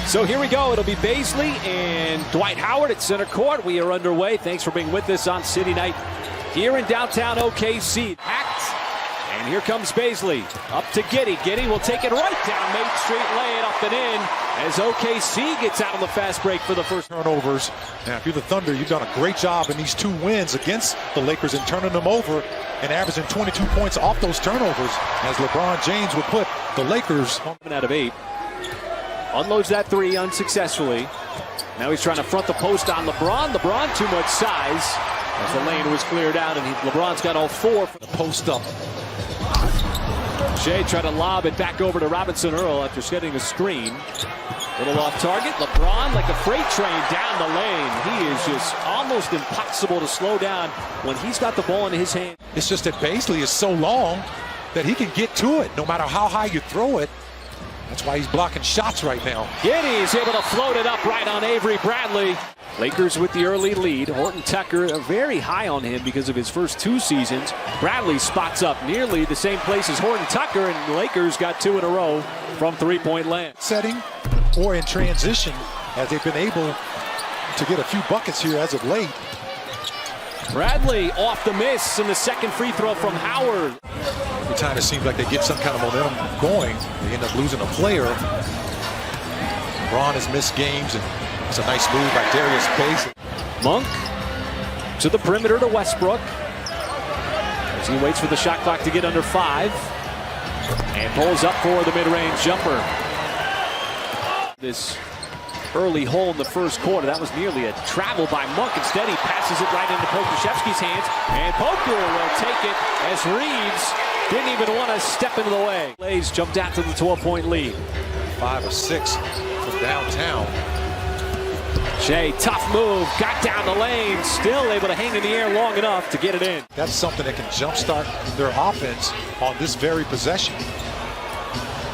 So here we go. It'll be Bazley and Dwight Howard at center court. We are underway. Thanks for being with us on City Night here in downtown OKC. Hacked. And here comes Bazley. Up to Giddey. Giddey will take it right down Main Street, lay it up and in as OKC gets out on the fast break for the first turnovers. Now, if you're the Thunder, you've done a great job in these 2 wins against the Lakers in turning them over and averaging 22 points off those turnovers, as LeBron James would put the Lakers out of 8. Unloads that 3 unsuccessfully. Now he's trying to front the post on LeBron. LeBron too much size as the lane was cleared out, and LeBron's got all 4 for the post up. Shea tried to lob it back over to Robinson Earl after setting a screen. Little off target. LeBron like a freight train down the lane. He is just almost impossible to slow down when he's got the ball in his hand. It's just that Bazley is so long that he can get to it no matter how high you throw it. That's why he's blocking shots right now. Giddey is able to float it up right on Avery Bradley. Lakers with the early lead. Horton Tucker very high on him because of his first 2 seasons. Bradley spots up nearly the same place as Horton Tucker, and the Lakers got 2 in a row from 3-point land. Setting or in transition, as they've been able to get a few buckets here as of late. Bradley off the miss, and the second free throw from Howard. Every time it seems like they get some kind of momentum going, they end up losing a player. LeBron has missed games, and it's a nice move by Darius Bazley. Monk to the perimeter to Westbrook as he waits for the shot clock to get under 5 and pulls up for the mid-range jumper. This early hole in the first quarter, that was nearly a travel by Monk. Instead, he passes it right into Pokusevski's hands, and Poku will take it as Reeves didn't even want to step into the way. Blaze jumped out to the 12-point lead. 5 or 6 from downtown. Shea, tough move, got down the lane, still able to hang in the air long enough to get it in. That's something that can jumpstart their offense on this very possession.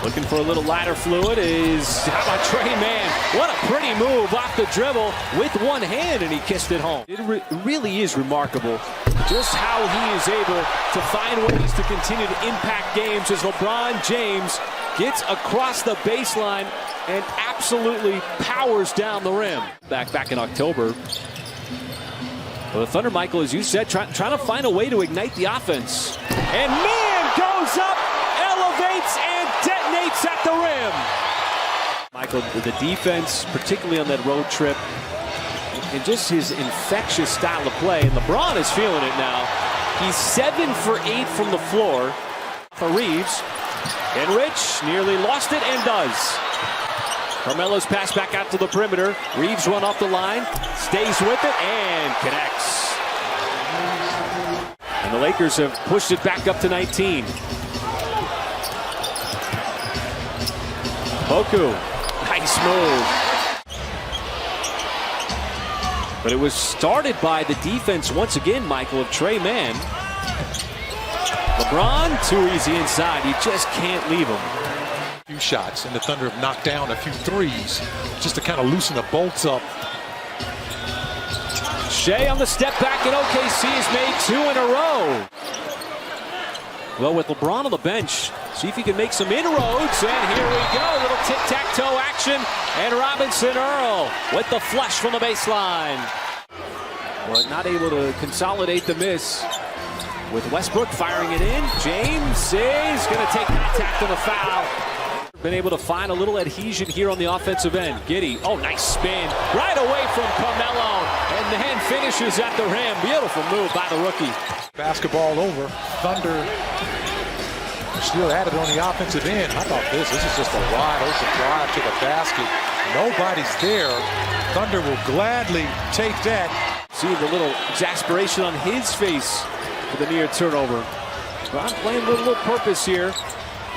Looking for a little lighter fluid is, how about Tre Mann? What a pretty move off the dribble with one hand, and he kissed it home. It really is remarkable just how he is able to find ways to continue to impact games as LeBron James gets across the baseline and absolutely powers down the rim. Back in October. Well, the Thunder, Michael, as you said, trying to find a way to ignite the offense. And Mann goes up, elevates, and detonates at the rim. Michael, the defense, particularly on that road trip, and just his infectious style of play. And LeBron is feeling it now. He's 7 for 8 from the floor for Reeves. And Rich nearly lost it and does. Carmelo's pass back out to the perimeter. Reeves run off the line, stays with it, and connects. And the Lakers have pushed it back up to 19. Poku, nice move. But it was started by the defense once again, Michael, of Tre Mann. LeBron, too easy inside. You just can't leave him. Few shots, and the Thunder have knocked down a few threes just to kind of loosen the bolts up. Shea on the step back, and OKC has made 2 in a row. Well, with LeBron on the bench, see if he can make some inroads, and here we go. Little tic-tac-toe action, and Robinson Earl with the flush from the baseline. But not able to consolidate the miss. With Westbrook firing it in, James is going to take contact on the foul. Been able to find a little adhesion here on the offensive end. Giddey, oh, nice spin right away from Carmelo, and then finishes at the rim. Beautiful move by the rookie. Basketball over. Thunder still at it on the offensive end. How about this? This is just a wide open drive to the basket. Nobody's there. Thunder will gladly take that. See the little exasperation on his face for the near turnover. But I'm playing with a little purpose here.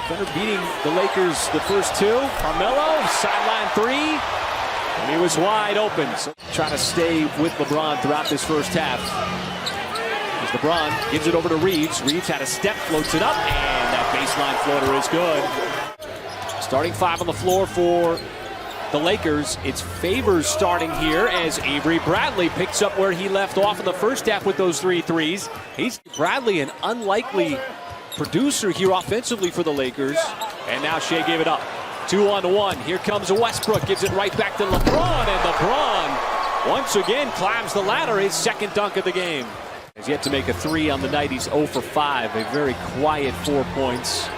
Thunder beating the Lakers the first 2. Carmelo, sideline 3. And he was wide open. So trying to stay with LeBron throughout this first half. As LeBron gives it over to Reeves. Reeves had a step, floats it up, and that baseline floater is good. Starting 5 on the floor for the Lakers. It's Favors starting here as Avery Bradley picks up where he left off in the first half with those 3 threes. He's Bradley, an unlikely producer here offensively for the Lakers. And now Shea gave it up. 2-on-1. Here comes Westbrook. Gives it right back to LeBron. And LeBron once again climbs the ladder. His second dunk of the game. He's yet to make a three on the night. He's 0 for 5. A very quiet 4 points.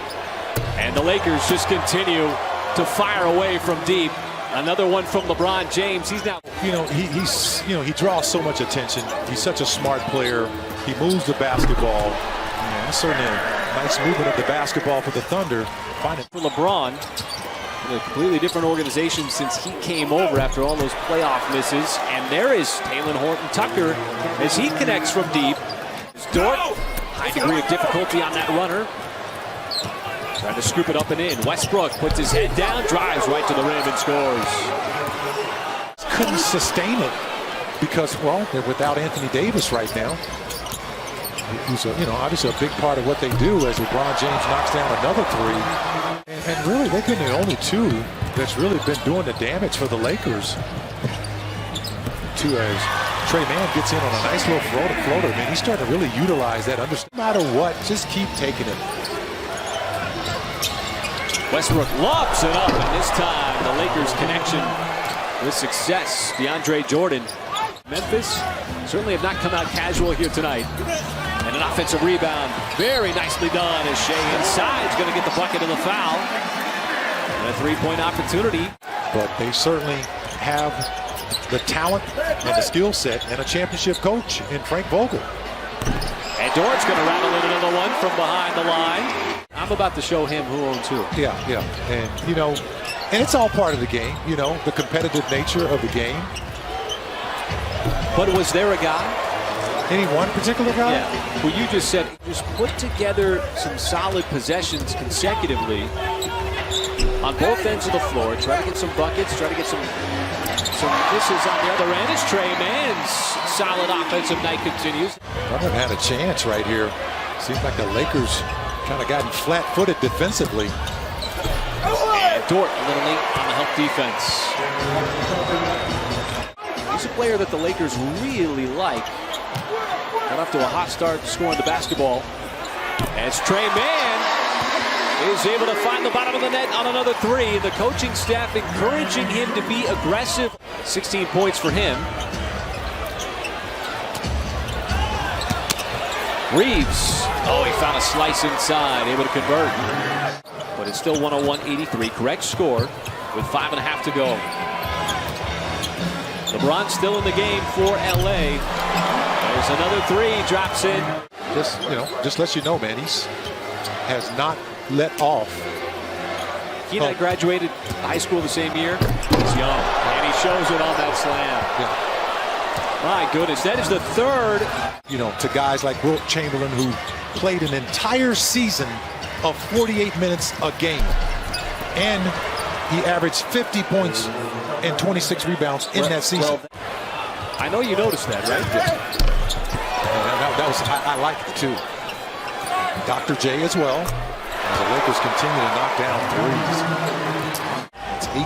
And the Lakers just continue to fire away from deep. Another one from LeBron James. He's now, he draws so much attention. He's such a smart player. He moves the basketball. Certainly a nice movement of the basketball for the Thunder. For LeBron, a completely different organization since he came over after all those playoff misses. And there is Talen Horton-Tucker as he connects from deep. Dort, high degree of difficulty on that runner. Trying to scoop it up and in. Westbrook puts his head down, drives right to the rim and scores. Couldn't sustain it because, well, they're without Anthony Davis right now. Who's obviously a big part of what they do as LeBron James knocks down another three. And really, they've been the only two that's really been doing the damage for the Lakers. As Trey Mann gets in on a nice little floater. Man, he's starting to really utilize that. No matter what, just keep taking it. Westbrook lobs it up, and this time the Lakers connection with success. DeAndre Jordan. Memphis certainly have not come out casual here tonight. And an offensive rebound. Very nicely done as Shea inside is going to get the bucket of the foul. And a three-point opportunity. But they certainly have the talent and the skill set and a championship coach in Frank Vogel. And Dort's going to rattle in another one from behind the line. I'm about to show him who owns who. Yeah. And, and it's all part of the game, the competitive nature of the game. But was there a guy? Any one particular guy? Yeah. Well, you just said just put together some solid possessions consecutively on both ends of the floor. Try to get some buckets. Try to get some misses on the other end. As Trey Mann's solid offensive night continues. Thunder had a chance right here. Seems like the Lakers kind of gotten flat-footed defensively. And Dort a little late on the help defense. He's a player that the Lakers really like. Got off to a hot start scoring the basketball. As Trey Mann is able to find the bottom of the net on another three. The coaching staff encouraging him to be aggressive. 16 points for him. Reeves. Oh, he found a slice inside, able to convert. But it's still 101-83. Correct score with 5.5 to go. LeBron still in the game for LA. There's another three, drops in. Just lets you know, man, has not let off. He and I graduated high school the same year. He's young, and he shows it on that slam. Yeah. My goodness, that is the third. To guys like Wilt Chamberlain, who played an entire season of 48 minutes a game. And he averaged 50 points and 26 rebounds in that season. I know you noticed that, right? I liked it too. Dr. J as well. As the Lakers continue to knock down threes. It's 18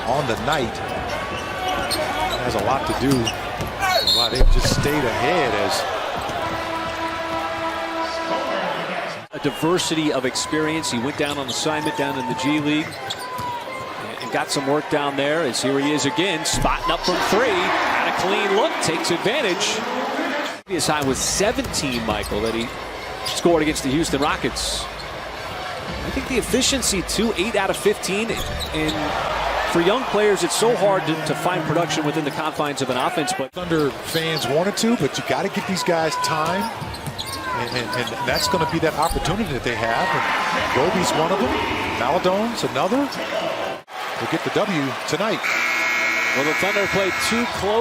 on the night. It has a lot to do with why they've just stayed ahead as a diversity of experience. He went down on assignment down in the G League and got some work down there. As here he is again, spotting up from three. Had a clean look, takes advantage. His high was 17, Michael, that he scored against the Houston Rockets. I think the efficiency too, 8 out of 15. And for young players, it's so hard to find production within the confines of an offense. But Thunder fans wanted to, but you got to give these guys time. And that's going to be that opportunity that they have. And Gobe's one of them. Maladone's another. We'll get the W tonight. Well, the Thunder played too close.